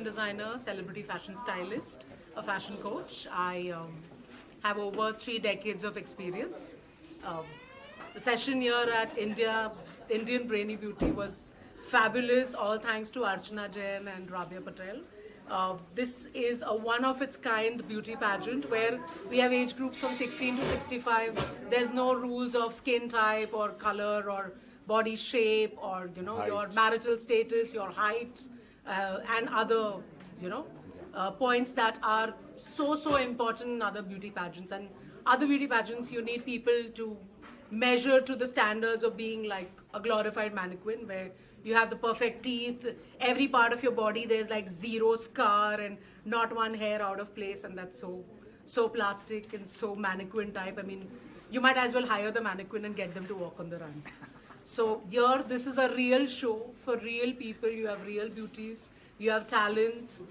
designer, celebrity fashion stylist, a fashion coach. I have over 3 decades of experience. Um, the session here at Indian Brainy Beauty was fabulous, all thanks to Archana Jain and Rabia Patel. This is a one-of-its-kind beauty pageant where we have age groups from 16 to 65. There's no rules of skin type or color or body shape or your marital status, your height, and other points that are so important in other beauty pageants. And other beauty pageants, you need people to measure to the standards of being like a glorified mannequin, where you have the perfect teeth, every part of your body there's like zero scar and not one hair out of place, and that's so plastic and so mannequin type. I mean, you might as well hire the mannequin and get them to walk on the run. So here, this is a real show for real people. You have real beauties, you have talent,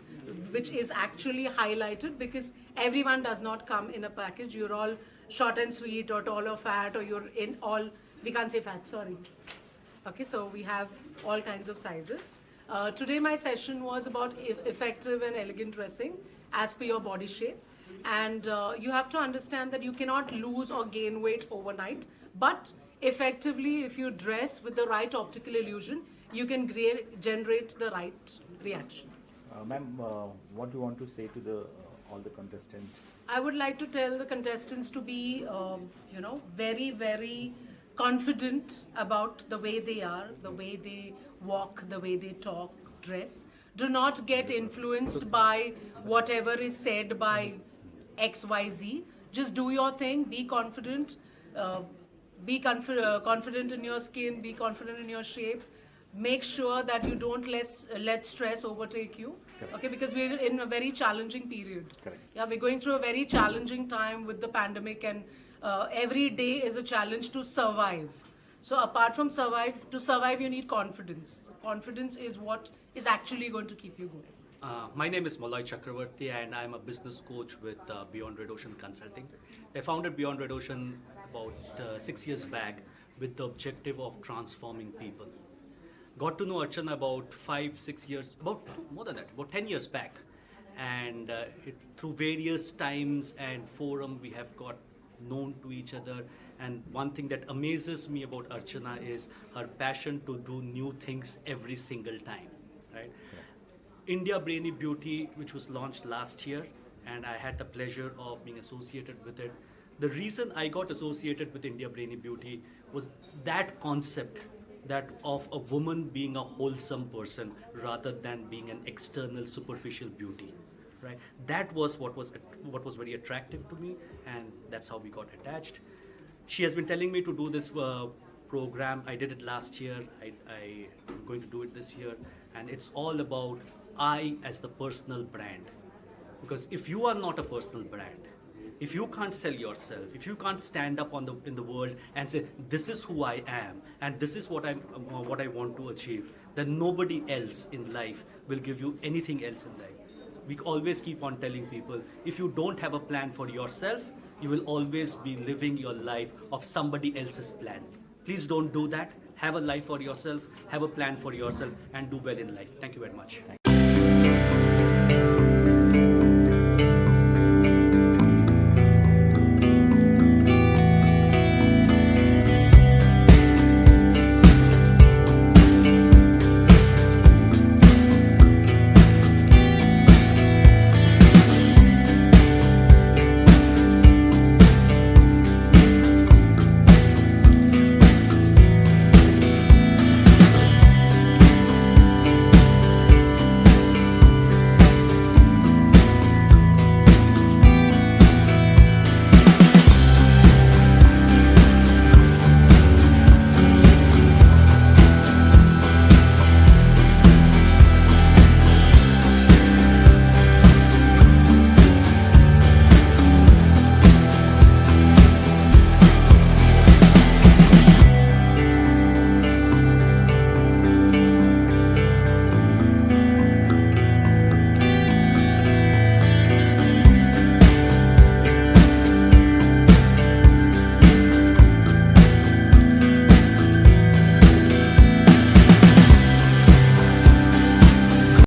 which is actually highlighted because everyone does not come in a package. You're all short and sweet or tall or fat, or you're in all, we can't say fat, sorry. Okay, so we have all kinds of sizes. Today my session was about effective and elegant dressing as per your body shape. And you have to understand that you cannot lose or gain weight overnight, but effectively, if you dress with the right optical illusion, you can generate the right reactions. Ma'am, what do you want to say to all the contestants? I would like to tell the contestants to be, very confident about the way they are, the way they walk, the way they talk, dress. Do not get influenced by whatever is said by XYZ. Just do your thing, be confident, confident in your skin, be confident in your shape. Make sure that you don't let stress overtake you. Correct. Okay, because we're in a very challenging period. Correct. Yeah, we're going through a very challenging time with the pandemic, and every day is a challenge to survive. So apart from to survive, you need confidence. Confidence is what is actually going to keep you going. My name is Malloy Chakravarti, and I'm a business coach with Beyond Red Ocean Consulting. I founded Beyond Red Ocean about 6 years back with the objective of transforming people. Got to know Archana about 5-6 years, more than that, about 10 years back. And through various times and forum, we have got known to each other. And one thing that amazes me about Archana is her passion to do new things every single time, right? Yeah. India Brainy Beauty, which was launched last year, and I had the pleasure of being associated with it. The reason I got associated with India Brainy Beauty was that concept, that of a woman being a wholesome person rather than being an external superficial beauty, right? That was what was very attractive to me, and that's how we got attached. She has been telling me to do this program. I did it last year. I'm going to do it this year, and it's all about I as the personal brand. Because if you are not a personal brand, if you can't sell yourself, if you can't stand up in the world and say, this is who I am and this is what I want to achieve, then nobody else in life will give you anything else in life. We always keep on telling people, if you don't have a plan for yourself, you will always be living your life of somebody else's plan. Please don't do that. Have a life for yourself, have a plan for yourself, and do well in life. Thank you very much.